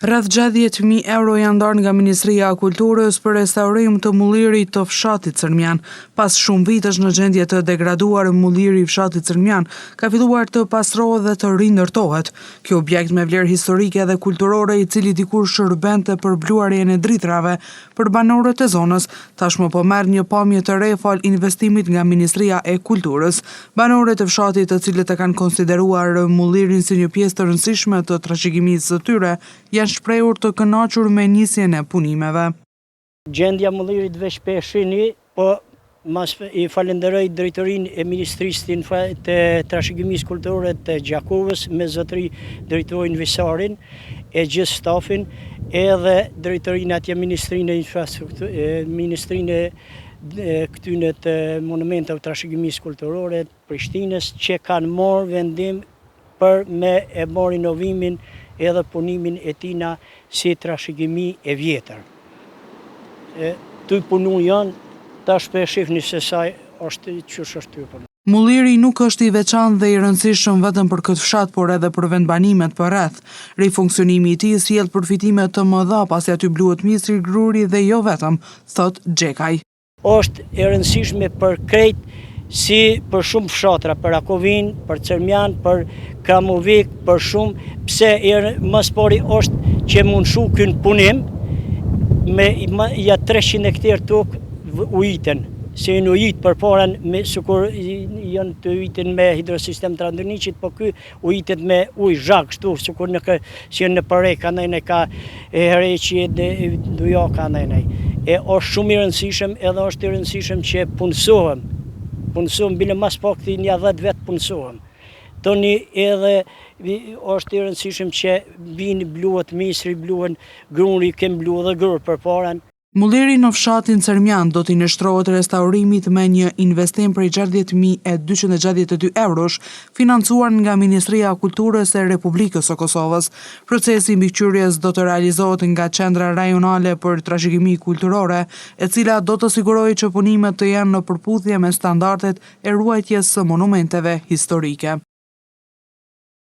Rreth 60.000 euro janë ndarë nga Ministria e Kulturës për restaurim të mullirit të fshatit Cërmjan. Pas shumë vitesh në gjendje të degraduar, mulliri i fshatit Cërmjan ka filluar të pastrohet dhe të rindërtohet. Ky objekt me vlerë historike dhe kulturore, i cili dikur shërbente për bluarjen e dritrave për banorët e zonës, tashmë po merr një pamje të re fal investimit nga Ministria e Kulturës. Banorët e fshatit, të cilët e kanë konsideruar mullirin si një pjesë të rëndësishme të trashëgimisë së tyre, janë shprehur të kënaqur me nisjen e punimeve. Gjendja mullirit veç pe shini, po mas i falenderoj drejtorinë e Ministrisë të Trashëgimisë Kulturore të Gjakovës me zotëri drejtorin Visarin e gjithë stafin, edhe drejtorinë atje Ministrinë e Infrastrukturës, Ministrinë këtyne të monumenteve trashëgimisë kulturore të Prishtinës, që kanë marrë vendim për me e marrë inovimin edhe punimin e tina si trashëgimi e vjetër. Të punu janë, ta shpeshifni se saj është qësh është të punu. Mulliri nuk është i veçantë dhe i rëndësishëm vetëm për këtë fshat, por edhe për vendbanimet përreth. Rifunksionimi i tij sjell përfitime të mëdha pasi aty bluhet Misri, Gruri dhe jo vetëm, thot Xhekaj. Është e rëndësishme për krejt, si për shumë fshatra, për Akovin, për Cërmjan, për Kramovik, për shumë, pse më pari është që mundshu kënë punim, me ja 300 hektar tokë ujiten, se në ujit për parën, sukur janë të ujitin me hidrosistem të Randërniqit, po ky ujitet me ujë zhak, shtu, sukur si janë në përre, ka nëjnë ka hereqi dhe duja ka nëjnë. Është shumë i rëndësishëm, edhe është i rëndësishëm që punësohem, bile mas pak të një 10 vetë punësohem. Toni edhe është i rëndësishëm që vinë bluhet Misri, bluhen Gruri, kem bluhet dhe Grur për parën. Mulliri në fshatin Cërmjan do t'i nështrohet restaurimit me një investim prej 60.262 eurosh, financuar nga Ministria e Kulturës e Republikës së Kosovës. Procesi mbikëqyrjes do të realizohet nga Qendra Rajonale për Trashëgimi Kulturore, e cila do të sigurojë që punimet të jenë në përputhje me standardet e ruajtjes së monumenteve historike.